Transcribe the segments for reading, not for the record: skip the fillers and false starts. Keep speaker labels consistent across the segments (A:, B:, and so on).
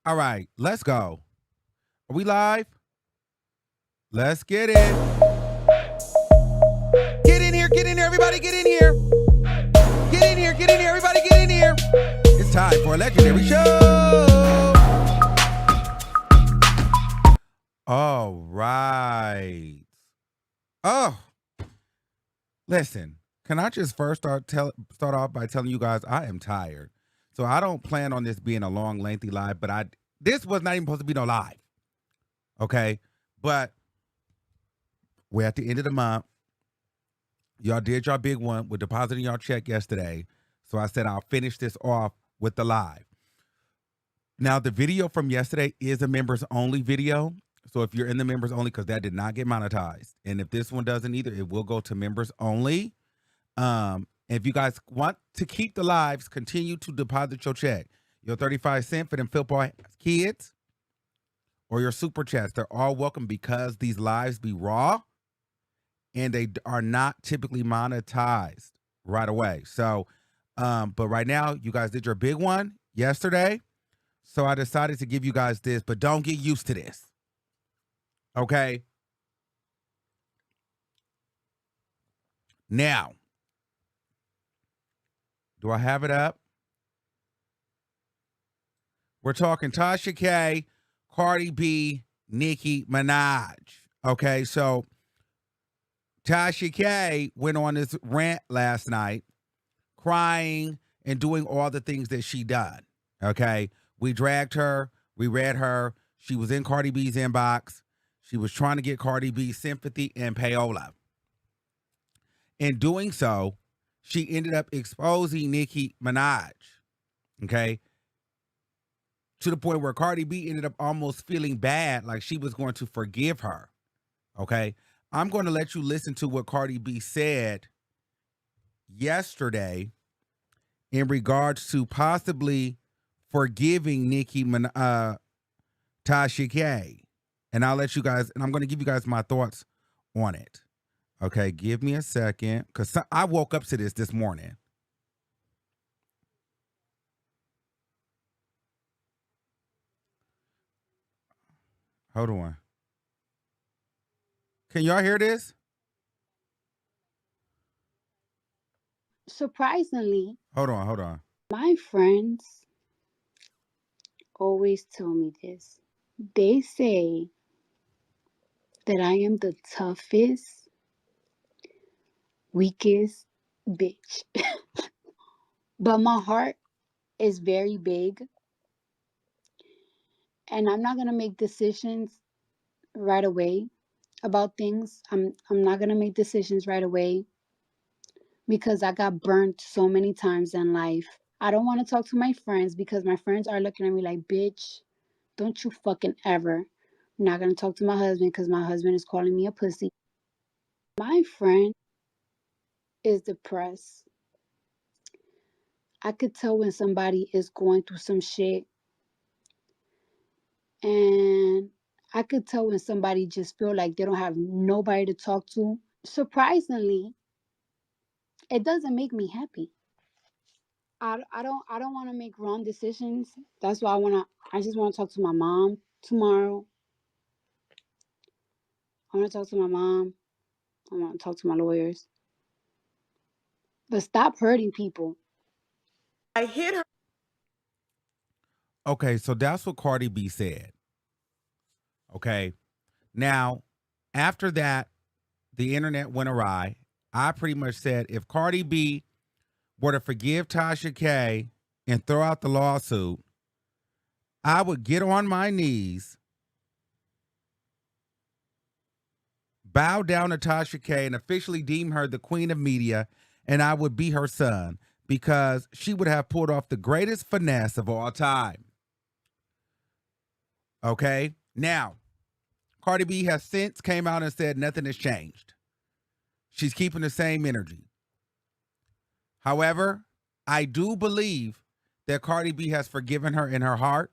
A: All right, let's go. Are we live? Let's get it. Get in here, everybody, get in here. Get in here, everybody, get in here. It's time for a legendary show. All right. Oh, listen, can I just first start off by telling you guys I am tired. So I don't plan on this being a long, lengthy live, but this was not even supposed to be no live. Okay? But we're at the end of the month. Y'all did your big one with depositing your check yesterday. So I said I'll finish this off with the live. Now, the video from yesterday is a members only video. So if you're in the members only, because that did not get monetized. And if this one doesn't either, it will go to members only. If you guys want to keep the lives, continue to deposit your check. Your 35 cents for them football kids or your super chats. They're all welcome because these lives be raw and they are not typically monetized right away. So, but right now, you guys did your big one yesterday. So I decided to give you guys this, but don't get used to this. Okay? Now, do I have it up? We're talking Tasha K, Cardi B, Nicki Minaj. Okay, so Tasha K went on this rant last night, crying and doing all the things that she done. Okay, we dragged her, we read her. She was in Cardi B's inbox. She was trying to get Cardi B sympathy and payola. In doing so, she ended up exposing Nicki Minaj, okay, to the point where Cardi B ended up almost feeling bad, like she was going to forgive her, okay? I'm going to let you listen to what Cardi B said yesterday in regards to possibly forgiving Tasha K. And I'll let you guys, and I'm going to give you guys my thoughts on it. Okay, give me a second, because I woke up to this morning. Hold on. Can y'all hear this?
B: Surprisingly,
A: Hold on.
B: my friends always tell me this. They say that I am the toughest, weakest bitch. But my heart is very big, and I'm not going to make decisions right away about things. I'm not going to make decisions right away because I got burnt so many times in life. I don't want to talk to my friends because my friends are looking at me like, bitch, don't you fucking ever. I'm not going to talk to my husband because my husband is calling me a pussy. My friend is depressed. I could tell when somebody is going through some shit, and I could tell when somebody just feel like they don't have nobody to talk to. Surprisingly, it doesn't make me happy. I don't want to make wrong decisions. That's why I just want to talk to my mom tomorrow. I want to talk to my mom. I want to talk to my lawyers. But stop hurting people.
C: I hit her.
A: Okay, so that's what Cardi B said. Okay. Now, after that, the internet went awry. I pretty much said if Cardi B were to forgive Tasha K and throw out the lawsuit, I would get on my knees, bow down to Tasha K and officially deem her the queen of media, and I would be her son because she would have pulled off the greatest finesse of all time. Okay? Now, Cardi B has since came out and said nothing has changed. She's keeping the same energy. However, I do believe that Cardi B has forgiven her in her heart,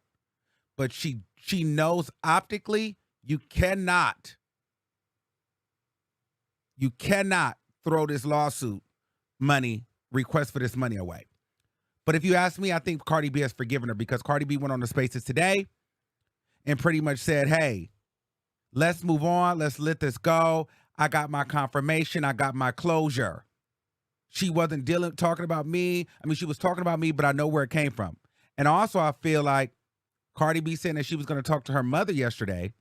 A: but she knows optically you cannot throw this lawsuit request for this money away. But if you ask me, I think Cardi B has forgiven her because Cardi B went on the Spaces today and pretty much said, hey, let's move on. Let's let this go. I got my confirmation. I got my closure. She wasn't talking about me. I mean, she was talking about me, but I know where it came from. And also, I feel like Cardi B saying that she was going to talk to her mother yesterday.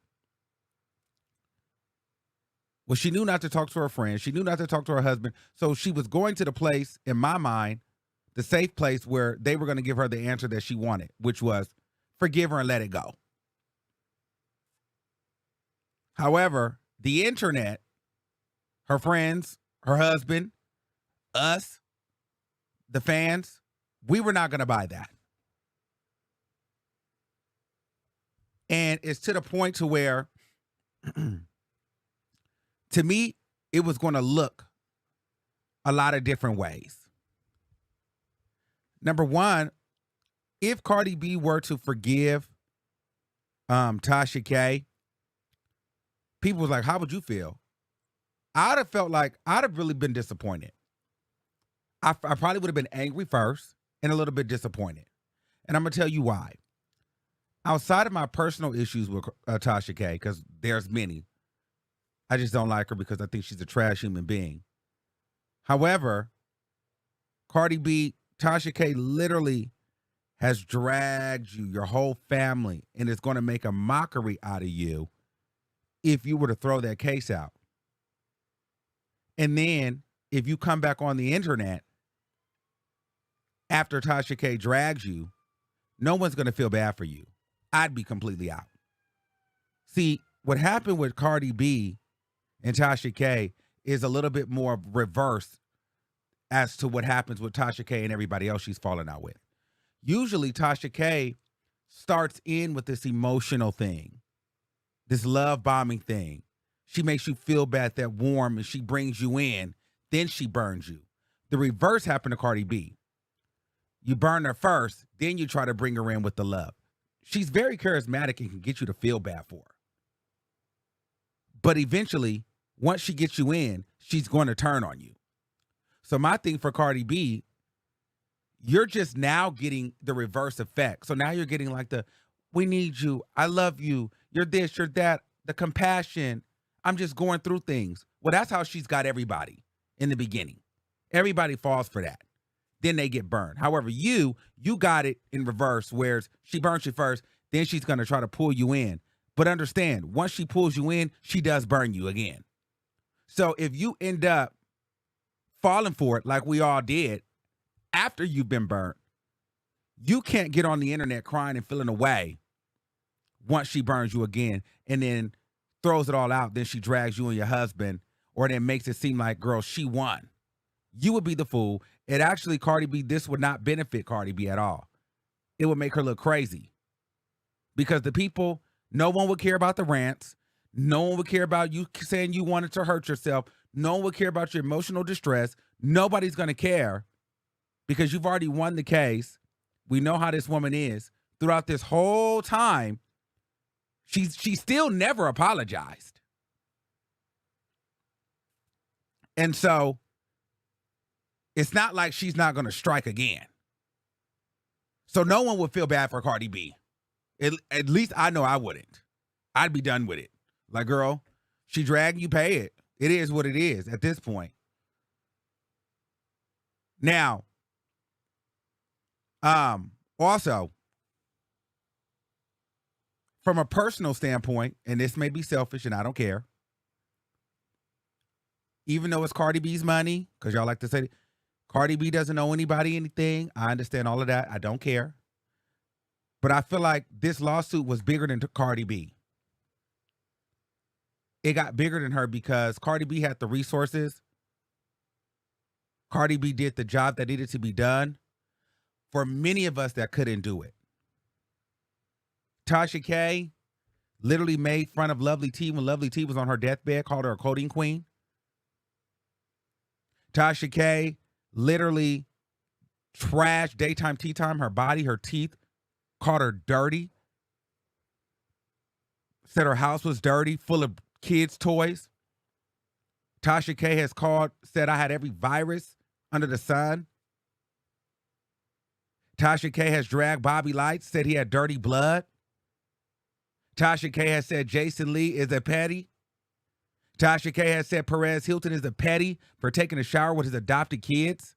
A: Well, she knew not to talk to her friends. She knew not to talk to her husband. So she was going to the place, in my mind, the safe place where they were going to give her the answer that she wanted, which was forgive her and let it go. However, the internet, her friends, her husband, us, the fans, we were not going to buy that. And it's to the point to where, to me, it was going to look a lot of different ways. Number one, if Cardi B were to forgive Tasha K, people was like, how would you feel? I'd have felt like I'd have really been disappointed. I probably would have been angry first and a little bit disappointed. And I'm going to tell you why. Outside of my personal issues with Tasha K, because there's many, I just don't like her because I think she's a trash human being. However, Cardi B, Tasha K literally has dragged you, your whole family, and is going to make a mockery out of you if you were to throw that case out. And then if you come back on the internet after Tasha K drags you, no one's going to feel bad for you. I'd be completely out. See, what happened with Cardi B and Tasha K is a little bit more reverse as to what happens with Tasha K and everybody else she's falling out with. Usually Tasha K starts in with this emotional thing, this love bombing thing. She makes you feel bad, that warm, and she brings you in, then she burns you. The reverse happened to Cardi B. You burn her first, then you try to bring her in with the love. She's very charismatic and can get you to feel bad for her. But eventually, once she gets you in, she's going to turn on you. So my thing for Cardi B, you're just now getting the reverse effect. So now you're getting like the, we need you, I love you, you're this, you're that, the compassion, I'm just going through things. Well, that's how she's got everybody in the beginning. Everybody falls for that. Then they get burned. However, you got it in reverse, where she burns you first, then she's going to try to pull you in. But understand, once she pulls you in, she does burn you again. So if you end up falling for it like we all did after you've been burnt, you can't get on the internet crying and feeling away once she burns you again and then throws it all out. Then she drags you and your husband, or then makes it seem like, girl, she won. You would be the fool. It actually, Cardi B, this would not benefit Cardi B at all. It would make her look crazy. Because the people, no one would care about the rants. No one would care about you saying you wanted to hurt yourself. No one would care about your emotional distress. Nobody's going to care because you've already won the case. We know how this woman is. Throughout this whole time, she still never apologized. And so it's not like she's not going to strike again. So no one would feel bad for Cardi B. At least I know I wouldn't. I'd be done with it. Like, girl, she dragged you, pay it. It is what it is at this point. Now, also, from a personal standpoint, and this may be selfish and I don't care, even though it's Cardi B's money, because y'all like to say Cardi B doesn't owe anybody anything. I understand all of that. I don't care. But I feel like this lawsuit was bigger than Cardi B. It got bigger than her because Cardi B had the resources. Cardi B did the job that needed to be done for many of us that couldn't do it. Tasha K literally made fun of Lovely T when Lovely T was on her deathbed, called her a coding queen. Tasha K literally trashed Daytime Tea Time, her body, her teeth, called her dirty, said her house was dirty, full of kids' toys. Tasha K has said I had every virus under the sun. Tasha K has dragged Bobby Lights, said he had dirty blood. Tasha K has said Jason Lee is a petty. Tasha K has said Perez Hilton is a petty for taking a shower with his adopted kids.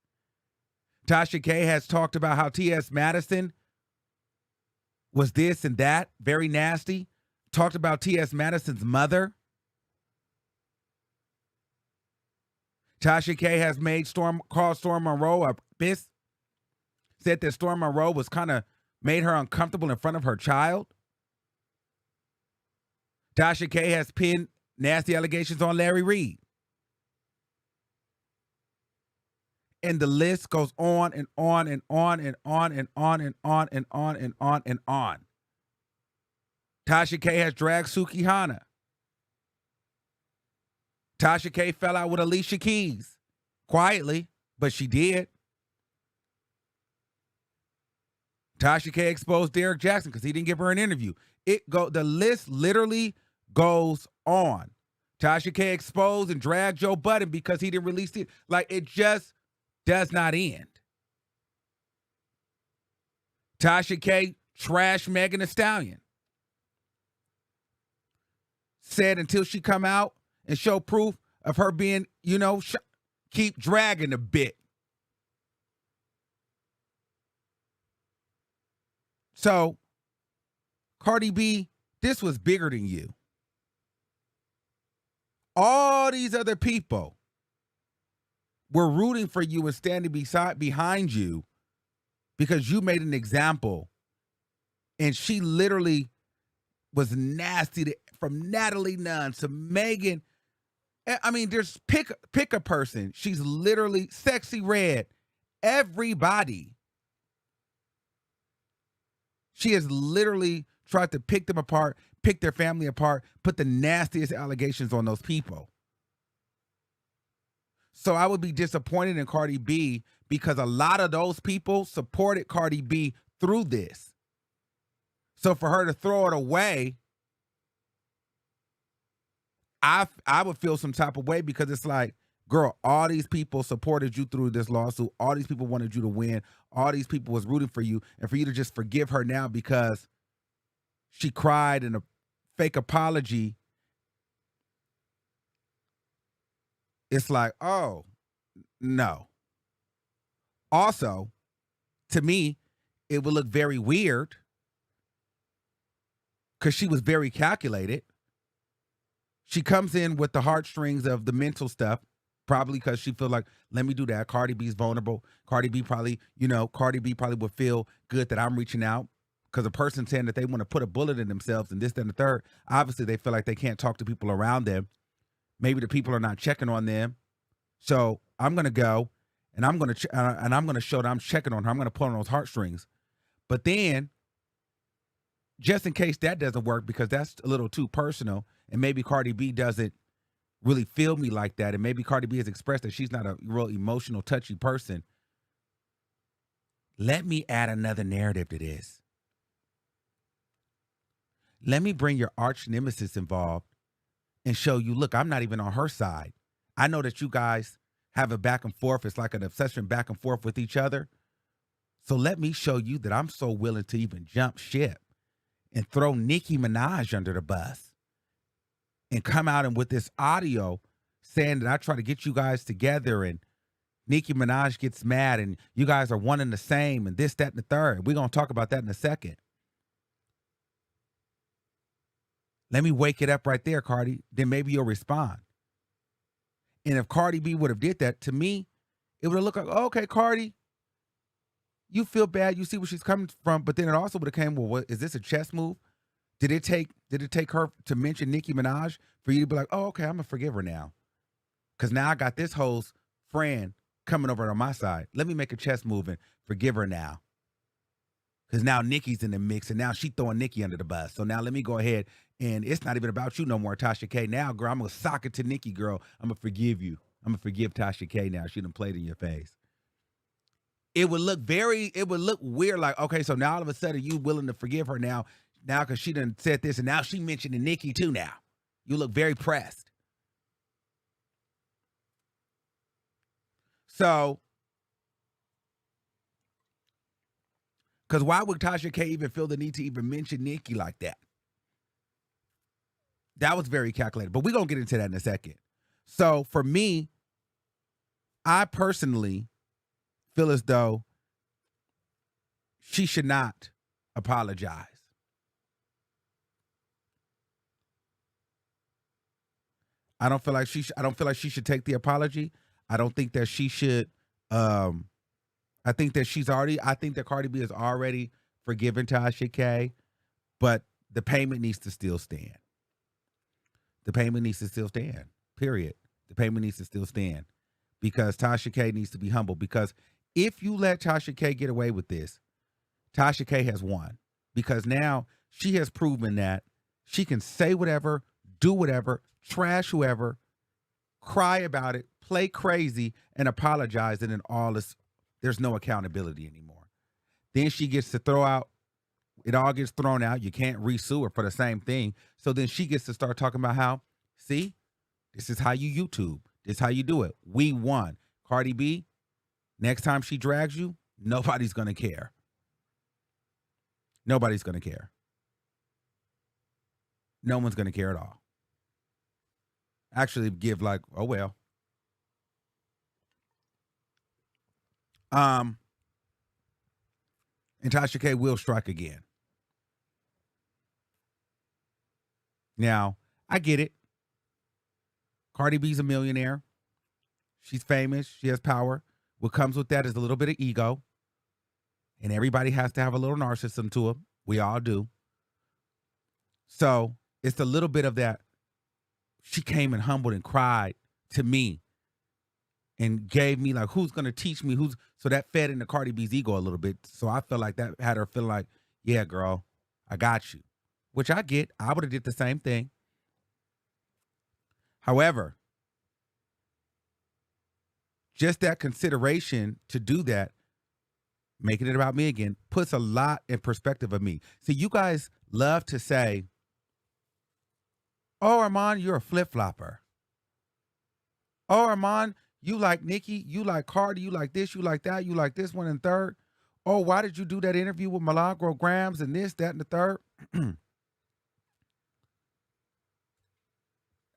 A: Tasha K has talked about how T.S. Madison was this and that, very nasty. Talked about T.S. Madison's mother. Tasha K has called Storm Monroe a miss. Said that Storm Monroe was kind of made her uncomfortable in front of her child. Tasha K has pinned nasty allegations on Larry Reed. And the list goes on and on and on and on and on and on and on and on and on. Tasha K has dragged Suki Hana. Tasha K fell out with Alicia Keys. Quietly, but she did. Tasha K exposed Derek Jackson because he didn't give her an interview. The list literally goes on. Tasha K exposed and dragged Joe Budden because he didn't release it. Like, it just does not end. Tasha K trashed Megan Thee Stallion. Said until she come out and show proof of her being, keep dragging a bit. So, Cardi B, this was bigger than you. All these other people were rooting for you and standing behind you because you made an example. And she literally was nasty from Natalie Nunn to Megan. I mean, there's pick a person. She's literally Sexy Red. Everybody. She has literally tried to pick them apart, pick their family apart, put the nastiest allegations on those people. So I would be disappointed in Cardi B because a lot of those people supported Cardi B through this. So for her to throw it away, I would feel some type of way because it's like, girl, all these people supported you through this lawsuit. All these people wanted you to win. All these people was rooting for you. And for you to just forgive her now because she cried in a fake apology, it's like, oh, no. Also, to me, it would look very weird because she was very calculated. She comes in with the heartstrings of the mental stuff, probably because she feels like, let me do that. Cardi B's vulnerable. Cardi B probably would feel good that I'm reaching out. Because a person saying that they want to put a bullet in themselves and this, that, and the third, obviously they feel like they can't talk to people around them. Maybe the people are not checking on them. So I'm going to go and I'm going to show that I'm checking on her. I'm going to pull on those heartstrings. But then, just in case that doesn't work, because that's a little too personal, and maybe Cardi B doesn't really feel me like that, and maybe Cardi B has expressed that she's not a real emotional, touchy person, let me add another narrative to this. Let me bring your arch nemesis involved and show you, look, I'm not even on her side. I know that you guys have a back and forth. It's like an obsession back and forth with each other. So let me show you that I'm so willing to even jump ship and throw Nicki Minaj under the bus and come out and with this audio saying that I try to get you guys together and Nicki Minaj gets mad and you guys are one and the same and this, that, and the third. We're going to talk about that in a second. Let me wake it up right there, Cardi. Then maybe you'll respond. And if Cardi B would have did that, to me, it would have looked like, oh, okay, Cardi, you feel bad. You see where she's coming from. But then it also would have came, well, what, is this a chess move? Did it take her to mention Nicki Minaj for you to be like, oh, okay, I'm going to forgive her now? Because now I got this hoe's friend coming over on my side. Let me make a chess move and forgive her now. Because now Nicki's in the mix, and now she throwing Nicki under the bus. So now let me go ahead, and it's not even about you no more, Tasha K. Now, girl, I'm going to sock it to Nicki, girl. I'm going to forgive you. I'm going to forgive Tasha K now. She done played in your face. It would look weird, like, okay, so now all of a sudden you willing to forgive her now because she done said this, and now she mentioned Nicki too now. You look very pressed. So, because why would Tasha K even feel the need to even mention Nicki like that? That was very calculated, but we're going to get into that in a second. So for me, I personally feel as though she should not apologize. I don't feel like she should take the apology. I don't think that she should. I think that Cardi B has already forgiven Tasha K, but the payment needs to still stand. The payment needs to still stand. Period. The payment needs to still stand because Tasha K needs to be humble. Because if you let Tasha K get away with this, Tasha K has won because now she has proven that she can say whatever, do whatever, trash whoever, cry about it, play crazy, and apologize, and then there's no accountability anymore. Then she gets to throw out, it all gets thrown out. You can't re-sue her for the same thing. So then she gets to start talking about how, see, this is how you YouTube. This is how you do it. We won. Cardi B, next time she drags you, nobody's going to care. Nobody's going to care. No one's going to care at all. Actually give like, oh well. And Tasha K will strike again. Now, I get it. Cardi B's a millionaire. She's famous. She has power. What comes with that is a little bit of ego. And everybody has to have a little narcissism to them. We all do. So it's a little bit of that. She came and humbled and cried to me and gave me like, who's going to teach me? So that fed into Cardi B's ego a little bit. So I felt like that had her feeling like, yeah, girl, I got you, which I get. I would have did the same thing. However, just that consideration to do that, making it about me again, puts a lot in perspective of me. See, you guys love to say, oh, Armon, you're a flip-flopper. Oh, Armon, you like Nicki, you like Cardi, you like this, you like that, you like this one and third. Oh, why did you do that interview with Milagro Grams and this, that, and the third?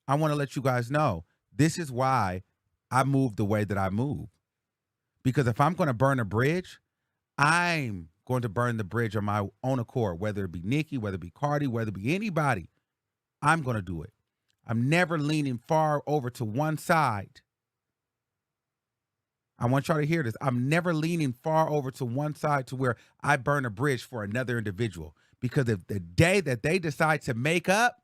A: I want to let you guys know, this is why I move the way that I move. Because if I'm going to burn a bridge, I'm going to burn the bridge on my own accord, whether it be Nicki, whether it be Cardi, whether it be anybody. I'm going to do it. I'm never leaning far over to one side. I want y'all to hear this. I'm never leaning far over to one side to where I burn a bridge for another individual. Because if the day that they decide to make up,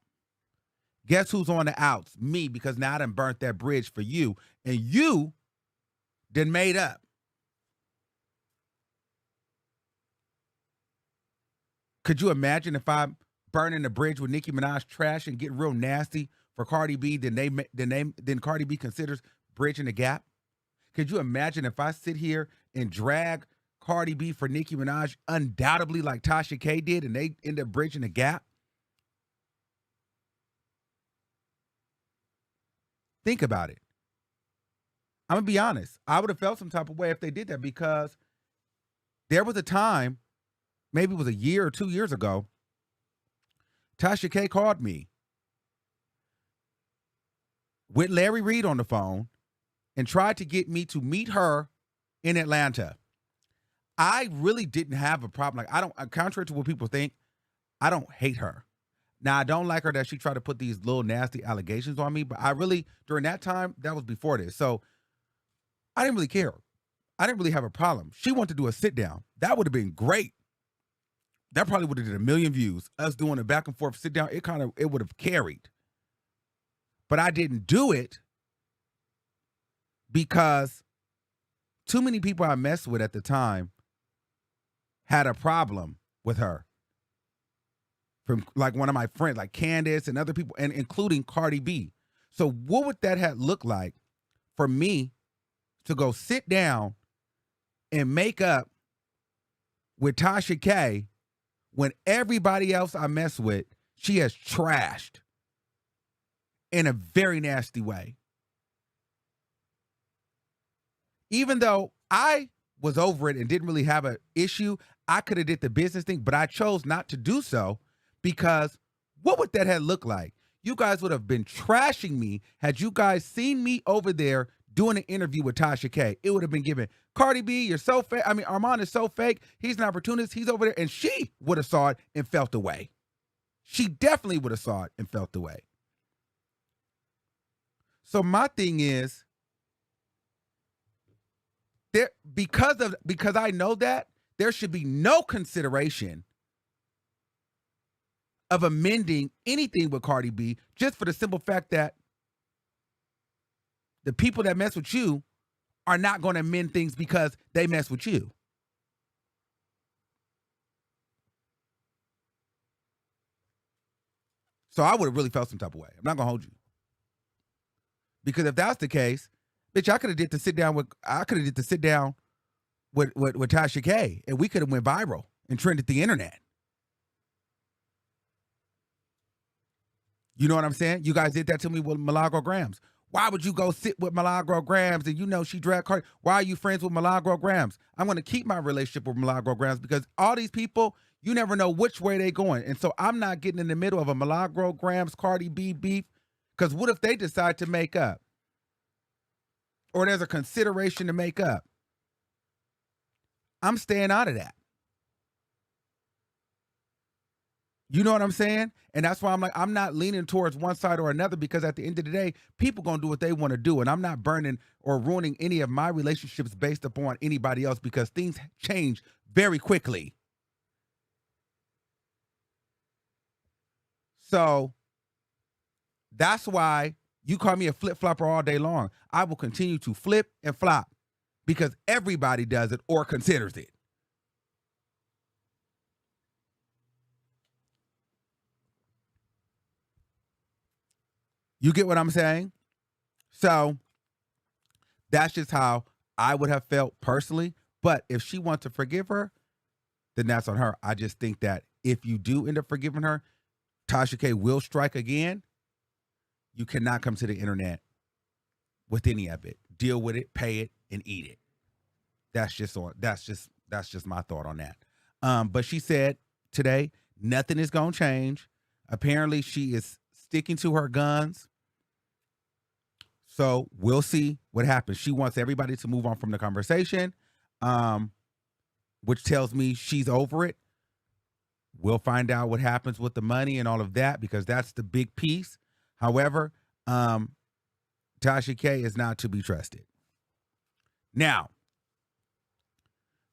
A: guess who's on the outs? Me, because now I done burnt that bridge for you. And you done made up. Could you imagine if I'm burning the bridge with Nicki Minaj trash and getting real nasty for Cardi B, then Cardi B considers bridging the gap? Could you imagine if I sit here and drag Cardi B for Nicki Minaj undoubtedly like Tasha K did and they end up bridging the gap? Think about it. I'm going to be honest. I would have felt some type of way if they did that because there was a time, maybe it was a year or 2 years ago, Tasha K called me with Larry Reid on the phone and tried to get me to meet her in Atlanta. I really didn't have a problem. Like, contrary to what people think, I don't hate her. Now, I don't like her that she tried to put these little nasty allegations on me, but I really, during that time, that was before this. So I didn't really care. I didn't really have a problem. She wanted to do a sit down. That would have been great. That probably would have did 1 million views. Us doing a back and forth sit down, it would have carried. But I didn't do it because too many people I messed with at the time had a problem with her. From like one of my friends, like Candace and other people, and including Cardi B. So what would that have looked like for me to go sit down and make up with Tasha K when everybody else I mess with, she has trashed in a very nasty way? Even though I was over it and didn't really have an issue, I could have did the business thing, but I chose not to do so because what would that have looked like? You guys would have been trashing me had you guys seen me over there doing an interview with Tasha K. It would have been given, Cardi B, you're so fake. I mean, Armon is so fake. He's an opportunist. He's over there. And she would have saw it and felt the way. She definitely would have saw it and felt the way. So my thing is, because I know that, there should be no consideration of amending anything with Cardi B, just for the simple fact that the people that mess with you are not going to amend things because they mess with you. So I would have really felt some type of way. I'm not going to hold you. Because if that's the case, bitch, I could have did the sit down with Tasha K, and we could have went viral and trended the internet. You know what I'm saying? You guys did that to me with Milagro Grams. Why would you go sit with Milagro Grams and you know she dragged Cardi? Why are you friends with Milagro Grams? I'm going to keep my relationship with Milagro Grams because all these people, you never know which way they're going. And so I'm not getting in the middle of a Milagro Grams Cardi B beef, because what if they decide to make up? Or there's a consideration to make up? I'm staying out of that. You know what I'm saying? And that's why I'm like, I'm not leaning towards one side or another, because at the end of the day, people going to do what they want to do. And I'm not burning or ruining any of my relationships based upon anybody else, because things change very quickly. So that's why you call me a flip-flopper all day long. I will continue to flip and flop because everybody does it or considers it. You get what I'm saying? So that's just how I would have felt personally. But if she wants to forgive her, then that's on her. I just think that if you do end up forgiving her, Tasha K will strike again. You cannot come to the internet with any of it. Deal with it, pay it, and eat it. That's just my thought on that. But she said today, nothing is gonna change. Apparently, she is sticking to her guns. So we'll see what happens. She wants everybody to move on from the conversation, which tells me she's over it. We'll find out what happens with the money and all of that, because that's the big piece. However, Tasha K is not to be trusted. Now,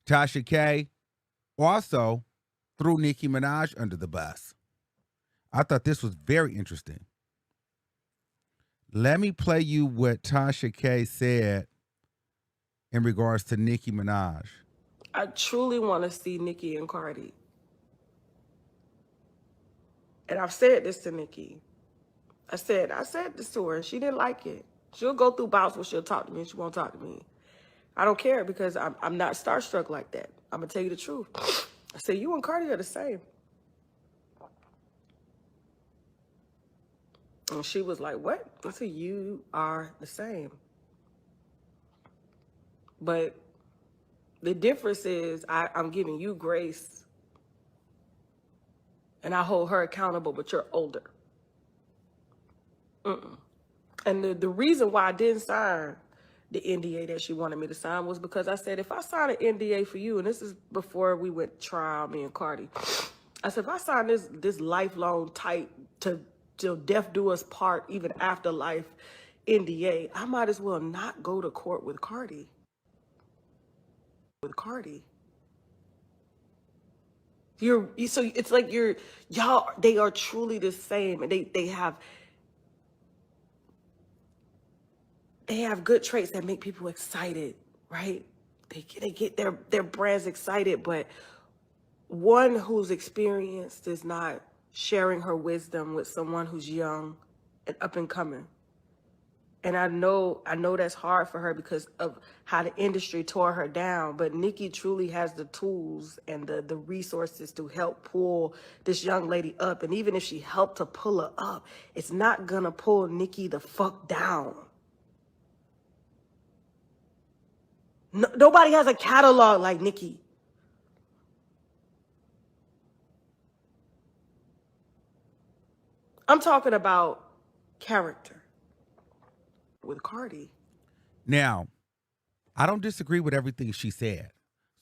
A: Tasha K also threw Nicki Minaj under the bus. I thought this was very interesting. Let me play you what Tasha K said in regards to Nicki Minaj.
C: I truly want to see Nicki and Cardi. And I've said this to Nicki. I said this to her, and she didn't like it. She'll go through bouts where she'll talk to me and she won't talk to me. I don't care, because I'm not starstruck like that. I'm going to tell you the truth. I said, you and Cardi are the same. And she was like, what? I said, you are the same. But the difference is I'm giving you grace and I hold her accountable, but you're older. And the reason why I didn't sign the NDA that she wanted me to sign was because I said, if I sign an NDA for you, and this is before we went trial, me and Cardi, I said, if I sign this lifelong tight till death do us part, even after life NDA, I might as well not go to court with Cardi. So it's like y'all, they are truly the same, and they have good traits that make people excited, right? They get their brands excited, but one who's experienced is not sharing her wisdom with someone who's young and up and coming. And I know that's hard for her because of how the industry tore her down. But Nicki truly has the tools and the resources to help pull this young lady up. And even if she helped to pull her up, it's not gonna pull Nicki the fuck down. No, nobody has a catalog like Nicki. I'm talking about character with Cardi.
A: Now, I don't disagree with everything she said.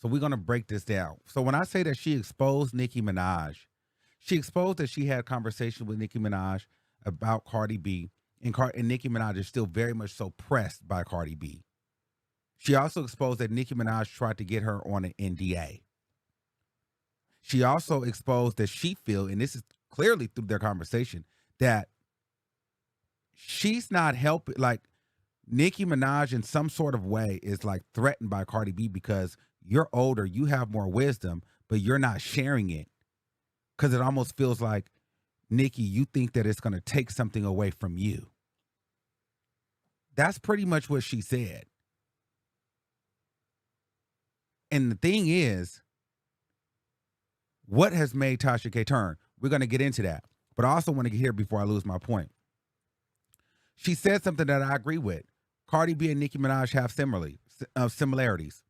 A: So we're going to break this down. So when I say that she exposed Nicki Minaj, she exposed that she had conversation with Nicki Minaj about Cardi B, and Nicki Minaj is still very much so pressed by Cardi B. She also exposed that Nicki Minaj tried to get her on an NDA. She also exposed that she feels, and this is clearly through their conversation, that she's not helping, like Nicki Minaj in some sort of way is like threatened by Cardi B because you're older, you have more wisdom, but you're not sharing it. Because it almost feels like, Nicki, you think that it's going to take something away from you. That's pretty much what she said. And the thing is, what has made Tasha K turn? We're going to get into that. But I also want to get here before I lose my point. She said something that I agree with. Cardi B and Nicki Minaj have similarities.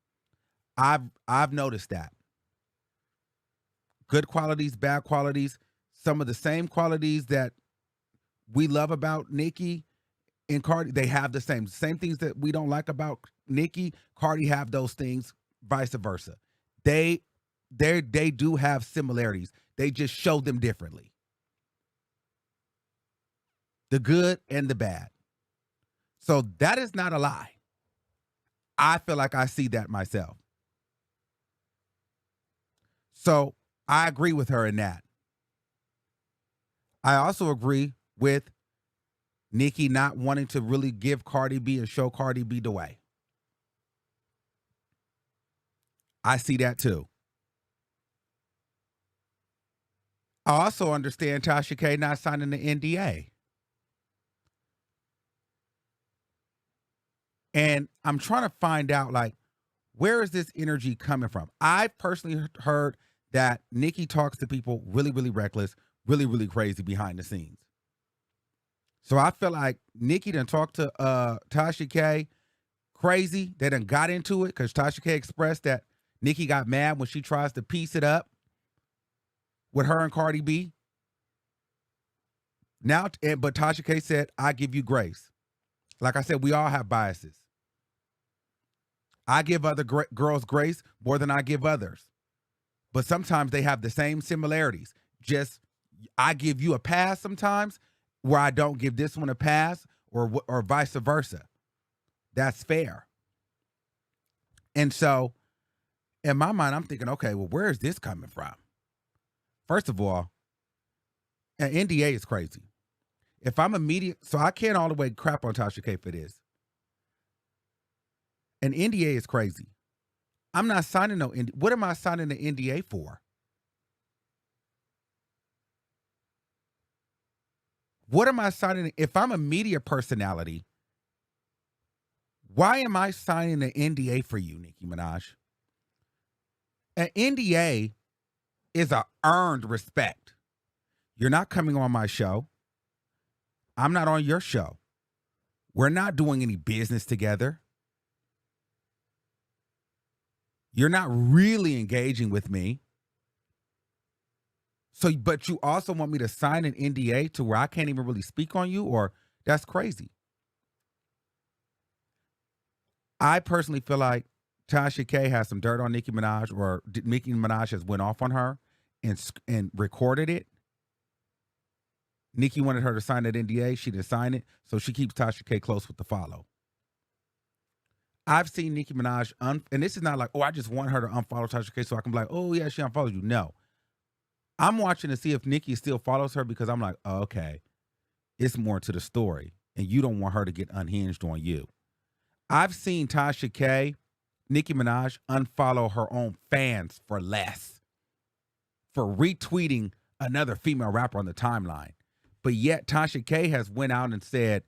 A: I've noticed that. Good qualities, bad qualities, some of the same qualities that we love about Nicki and Cardi, they have the same things that we don't like about Nicki. Cardi have those things, vice versa. They do have similarities. They just show them differently. The good and the bad. So that is not a lie. I feel like I see that myself. So I agree with her in that. I also agree with Nicki not wanting to really give Cardi B and show Cardi B the way. I see that too. I also understand Tasha K not signing the NDA. And I'm trying to find out, like, where is this energy coming from? I personally heard that Nicki talks to people really, really reckless, really, really crazy behind the scenes. So I feel like Nicki done talked to Tasha K crazy. They done got into it because Tasha K expressed that Nicki got mad when she tries to piece it up with her and Cardi B. Now, but Tasha K said, I give you grace. Like I said, we all have biases. I give other girls grace more than I give others. But sometimes they have the same similarities. Just, I give you a pass sometimes where I don't give this one a pass, or vice versa. That's fair. And so, in my mind, I'm thinking, okay, well, where is this coming from? First of all, an NDA is crazy. If I'm a media, so I can't all the way crap on Tasha K for this. An NDA is crazy. I'm not signing no NDA. What am I signing an NDA for? What am I signing? If I'm a media personality, why am I signing an NDA for you, Nicki Minaj? An NDA is a earned respect. You're not coming on my show. I'm not on your show. We're not doing any business together. You're not really engaging with me. So, but you also want me to sign an NDA to where I can't even really speak on you, or that's crazy. I personally feel like Tasha K has some dirt on Nicki Minaj, or Nicki Minaj has went off on her and recorded it. Nicki wanted her to sign that NDA. She didn't sign it, so she keeps Tasha K close with the follow. I've seen Nicki Minaj, and this is not like, oh, I just want her to unfollow Tasha K so I can be like, oh, yeah, she unfollowed you. No. I'm watching to see if Nicki still follows her because I'm like, oh, okay, it's more to the story, and you don't want her to get unhinged on you. I've seen Tasha K, Nicki Minaj, unfollow her own fans for less, for retweeting another female rapper on the timeline. But yet Tasha K has went out and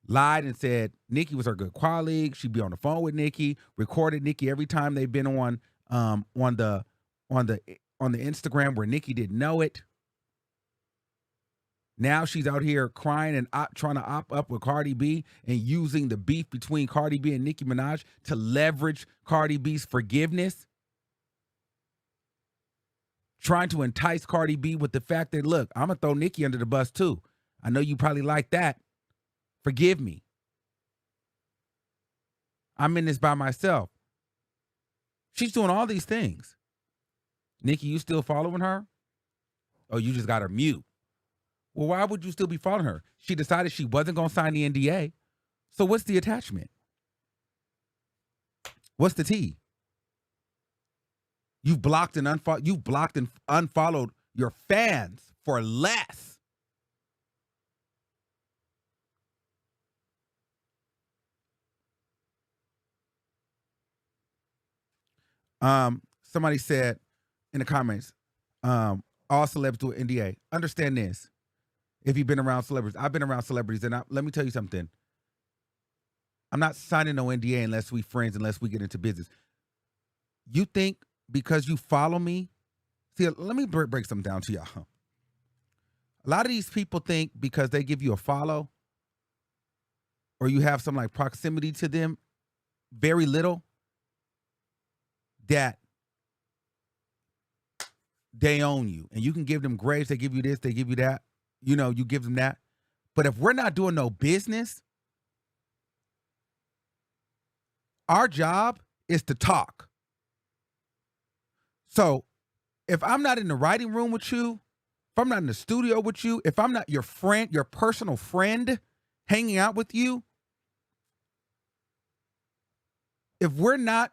A: lied and said Nicki was her good colleague. She'd be on the phone with Nicki, recorded Nicki every time they've been on the Instagram where Nicki didn't know it. Now she's out here crying and trying to op up with Cardi B and using the beef between Cardi B and Nicki Minaj to leverage Cardi B's forgiveness. Trying to entice Cardi B with the fact that, look, I'm going to throw Nicki under the bus too. I know you probably like that. Forgive me. I'm in this by myself. She's doing all these things. Nikki, you still following her? Oh, you just got her mute. Well, why would you still be following her? She decided she wasn't going to sign the NDA. So what's the attachment? What's the T? You've blocked and unfollowed your fans for less. Somebody said in the comments, all celebs do an NDA. Understand this. If you've been around celebrities, I've been around celebrities, and let me tell you something. I'm not signing no NDA unless we friends, unless we get into business. You think because you follow me, see, let me break something down to y'all. A lot of these people think because they give you a follow or you have some like proximity to them, very little, that they own you. And you can give them grades, they give you this, they give you that. You know, you give them that. But if we're not doing no business, our job is to talk. So if I'm not in the writing room with you, if I'm not in the studio with you, if I'm not your friend, your personal friend, hanging out with you, if you're not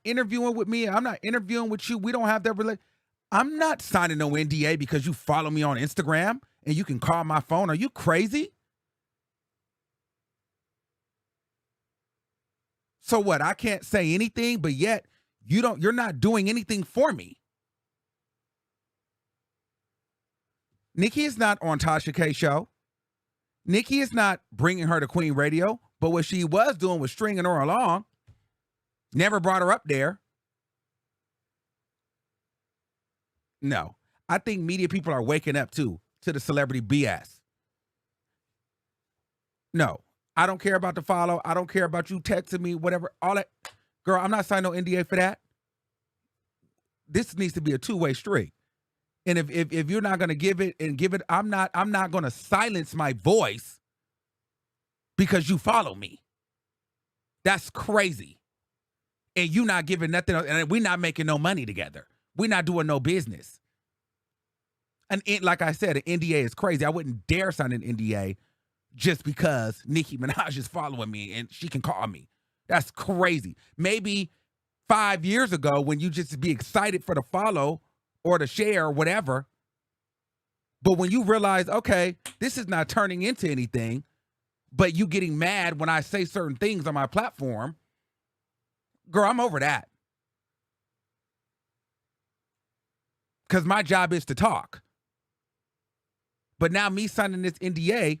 A: interviewing with me, I'm not interviewing with you, we don't have that relationship. I'm not signing no NDA because you follow me on Instagram and you can call my phone. Are you crazy? So what? I can't say anything, but yet you're not doing anything for me. NICKI is not on Tasha K show. NICKI is not bringing her to Queen Radio, but what she was doing was stringing her along. Never brought her up there. No. I think media people are waking up to the celebrity BS. No. I don't care about the follow. I don't care about you texting me, whatever. All that. Girl, I'm not signing no NDA for that. This needs to be a two-way street. And if you're not gonna give it, I'm not gonna silence my voice because you follow me. That's crazy. And you not giving nothing, and we're not making no money together. We're not doing no business. And like I said, an NDA is crazy. I wouldn't dare sign an NDA just because Nicki Minaj is following me and she can call me. That's crazy. Maybe 5 years ago when you just be excited for the follow or the share or whatever. But when you realize, okay, this is not turning into anything, but you getting mad when I say certain things on my platform, girl, I'm over that. Because my job is to talk. But now me signing this NDA,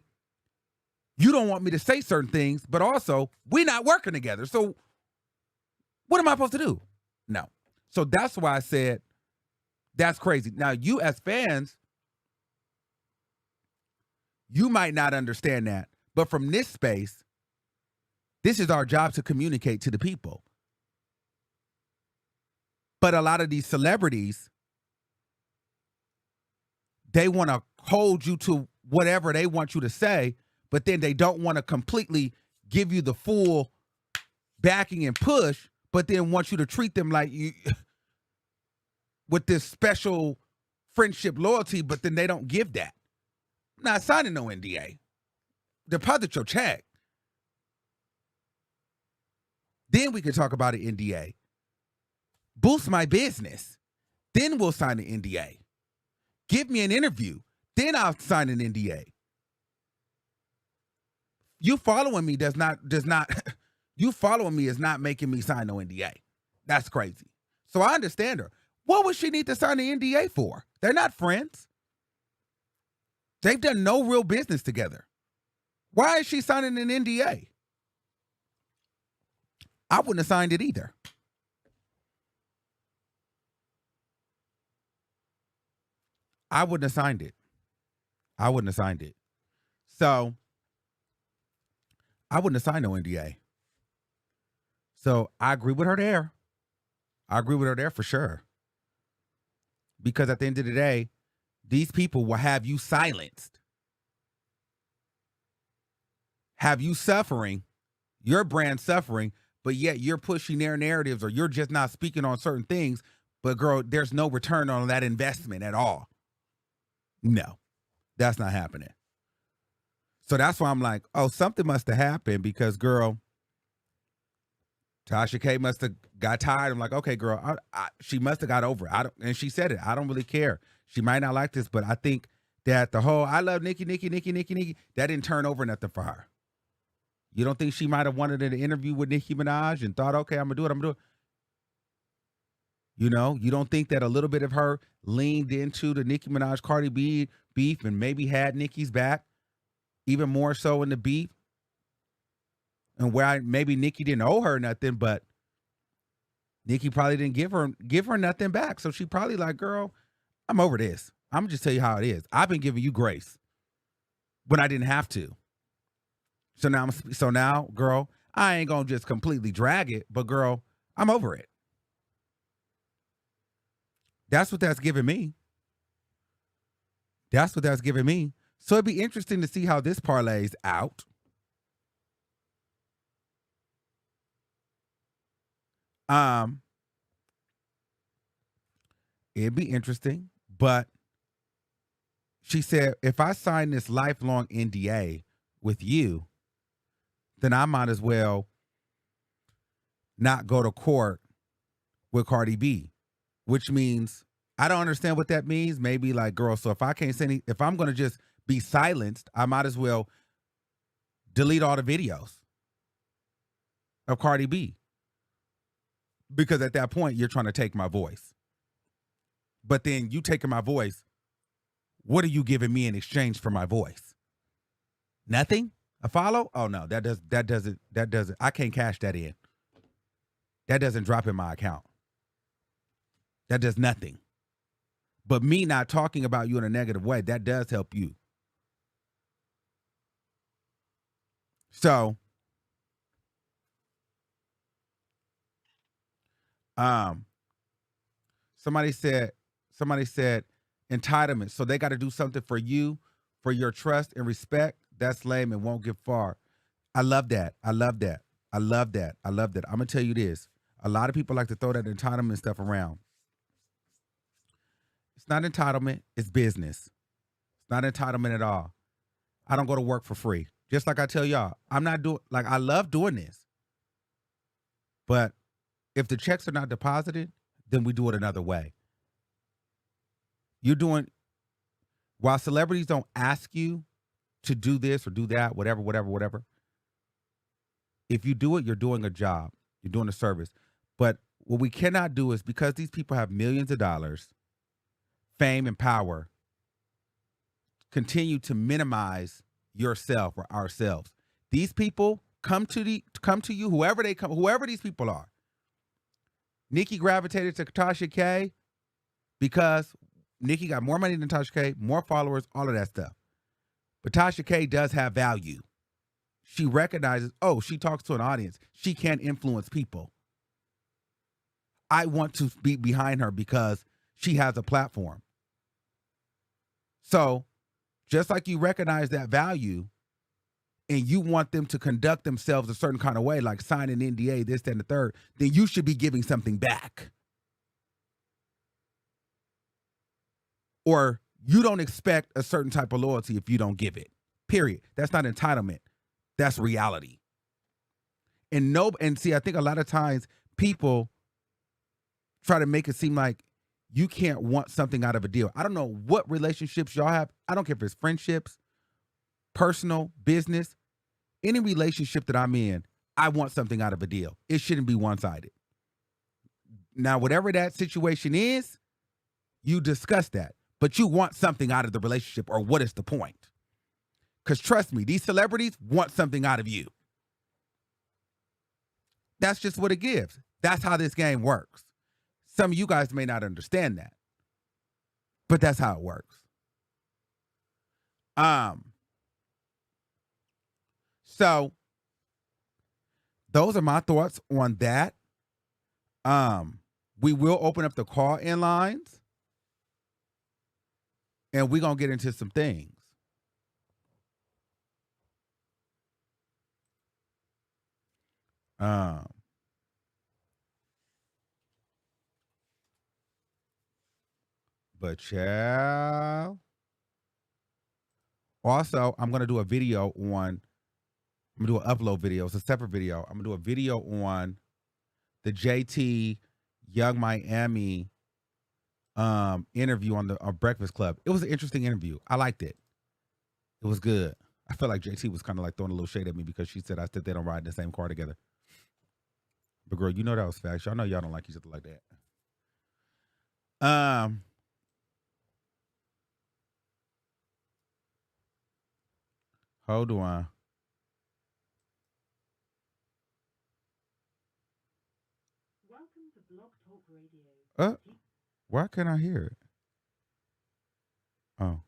A: you don't want me to say certain things, but also we're not working together. So what am I supposed to do? No. So that's why I said that's crazy. Now, you as fans, you might not understand that. But from this space, this is our job to communicate to the people. But a lot of these celebrities, they want to hold you to whatever they want you to say, but then they don't want to completely give you the full backing and push, but then want you to treat them like you with this special friendship loyalty, but then they don't give that. I'm not signing no NDA. Deposit your check. Then we can talk about an NDA. Boost my business. Then we'll sign an NDA. Give me an interview. Then I'll sign an NDA. You following me does not you following me is not making me sign no NDA. That's crazy. So I understand her. What would she need to sign an NDA for? They're not friends. They've done no real business together. Why is she signing an NDA? I wouldn't have signed it either. I wouldn't have signed it. I wouldn't have signed it. So I wouldn't have signed no NDA. So I agree with her there. I agree with her there for sure. Because at the end of the day, these people will have you silenced. have you suffering, your brand suffering, but yet you're pushing their narratives or you're just not speaking on certain things. But girl, there's no return on that investment at all. No, that's not happening. So that's why I'm like, oh, something must have happened because, girl, Tasha K must have got tired. I'm like, okay, girl, she must have got over it. And she said it. I don't really care. She might not like this, but I think that the whole I love Nicki, that didn't turn over nothing for her. You don't think she might have wanted an interview with Nicki Minaj and thought, okay, I'm going to do it. You know, you don't think that a little bit of her leaned into the Nicki Minaj Cardi B beef and maybe had Nicki's back, even more so in the beef? And where maybe Nicki didn't owe her nothing, but Nicki probably didn't give her nothing back. So she probably like, girl, I'm over this. I'm gonna just tell you how it is. I've been giving you grace, but I didn't have to. So now, girl, I ain't gonna just completely drag it, but girl, I'm over it. That's what that's giving me. That's what that's giving me. So it'd be interesting to see how this parlays out. It'd be interesting, but she said, if I sign this lifelong NDA with you, then I might as well not go to court with Cardi B, which means I don't understand what that means. Maybe like, girl, so if I can't say if I'm going to just be silenced, I might as well delete all the videos of Cardi B. Because at that point, you're trying to take my voice. But then you taking my voice, what are you giving me in exchange for my voice? Nothing? A follow? Oh no, that doesn't, I can't cash that in. That doesn't drop in my account. That does nothing. But me not talking about you in a negative way, that does help you. So, somebody said entitlement. So they got to do something for you, for your trust and respect. That's lame and won't get far. I love that. I'm gonna tell you this. A lot of people like to throw that entitlement stuff around. It's not entitlement, it's business. It's not entitlement at all. I don't go to work for free. Just like I tell y'all, I'm not doing, like, I love doing this. But if the checks are not deposited, then we do it another way. While celebrities don't ask you to do this or do that, whatever. If you do it, you're doing a job. You're doing a service. But what we cannot do is, because these people have millions of dollars, fame and power, continue to minimize yourself or ourselves. These people come to you, whoever these people are. Nicki gravitated to Tasha K because Nicki got more money than Tasha K, more followers, all of that stuff. But Tasha K does have value. She recognizes, oh, she talks to an audience. She can influence people. I want to be behind her because she has a platform. So just like you recognize that value and you want them to conduct themselves a certain kind of way, like sign an NDA, this, that, and the third, then you should be giving something back. Or you don't expect a certain type of loyalty if you don't give it. Period. That's not entitlement. That's reality. And see, I think a lot of times people try to make it seem like you can't want something out of a deal. I don't know what relationships y'all have. I don't care if it's friendships, personal, business, any relationship that I'm in, I want something out of a deal. It shouldn't be one-sided. Now, whatever that situation is, you discuss that. But you want something out of the relationship, or what is the point? Because trust me, these celebrities want something out of you. That's just what it gives. That's how this game works. Some of you guys may not understand that, but that's how it works. So those are my thoughts on that. We will open up the call-in lines, and we're going to get into some things. But child. Also, I'm gonna do a video on. I'm gonna do an upload video. It's a separate video. I'm gonna do a video on the JT Young Miami interview on the Breakfast Club. It was an interesting interview. I liked it. It was good. I felt like JT was kind of like throwing a little shade at me because she said I said they don't ride in the same car together. But girl, you know that was facts. Y'all know y'all don't like each other like that. Hold on.
D: Welcome to Blog Talk Radio.
A: Why can't I hear it? Oh,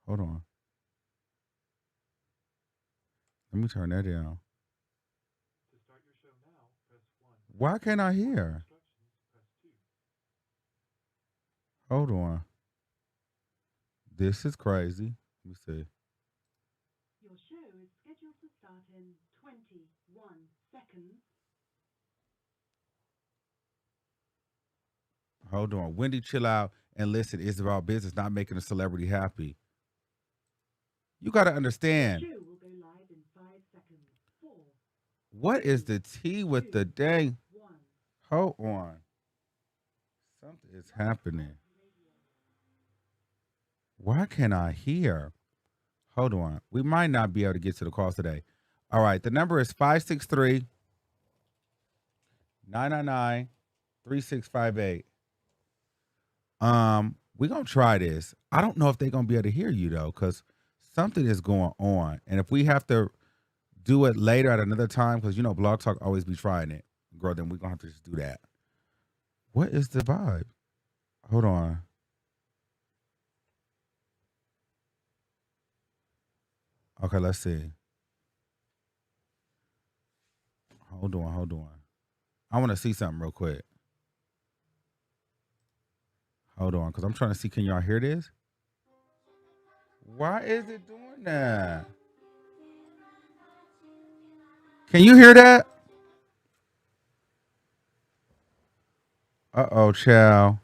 A: hold on. Let me turn that down.
D: To start your show now, press 1.
A: Why can't I hear?
D: Press 2.
A: Hold on. This is crazy. Let me see.
D: Your show is scheduled to start in 21 seconds.
A: Hold on. Wendy, chill out and listen. It's about business, not making a celebrity happy. You got to understand.
D: The show will go live in 5 seconds. 4.
A: What is the tea with the dang?
D: 1.
A: Hold on. Something is happening. Why can't I hear? Hold on. We might not be able to get to the calls today. All right. The number is 563-999-3658. We're going to try this. I don't know if they're going to be able to hear you, though, because something is going on. And if we have to do it later at another time, because, you know, Blog Talk always be trying it, girl, then we're going to have to just do that. What is the vibe? Hold on. Okay, let's see. Hold on. I want to see something real quick. Hold on, because I'm trying to see, can y'all hear this? Why is it doing that? Can you hear that? Uh-oh, child.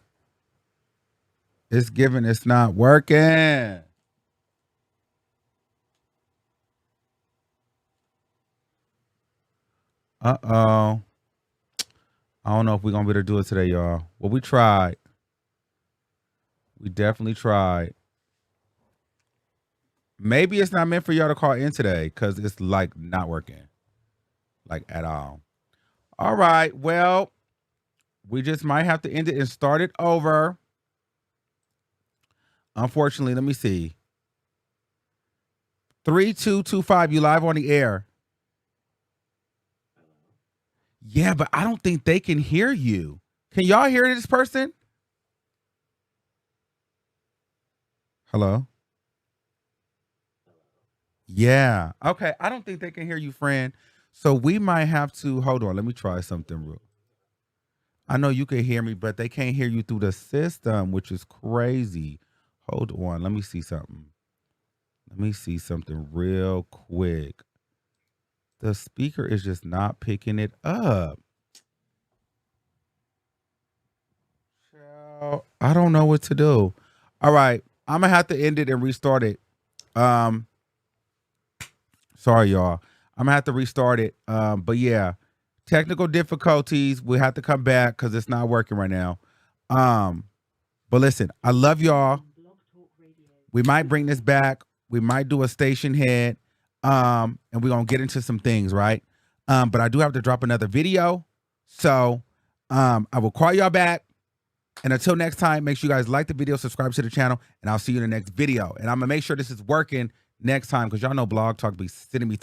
A: It's giving, it's not working. Uh-oh. I don't know if we're going to be able to do it today, y'all. Well, we tried. We definitely tried. Maybe it's not meant for y'all to call in today because it's like not working. Like at all. All right. Well, we just might have to end it and start it over. Unfortunately, let me see. 3225, you live on the air. Yeah, but I don't think they can hear you. Can y'all hear this person? Hello? Yeah. Okay. I don't think they can hear you, friend. So we might have to, hold on. Let me try something real. I know you can hear me, but they can't hear you through the system, which is crazy. Hold on. Let me see something. Let me see something real quick. The speaker is just not picking it up. Child, I don't know what to do. All right. I'm going to have to end it and restart it. Sorry, y'all. I'm going to have to restart it. But yeah, technical difficulties. We have to come back because it's not working right now. But listen, I love y'all. We might bring this back. We might do a station head. And we're going to get into some things, right? But I do have to drop another video. So I will call y'all back. And until next time, make sure you guys like the video, subscribe to the channel, and I'll see you in the next video. And I'm going to make sure this is working next time because y'all know Blog Talk be sending me through.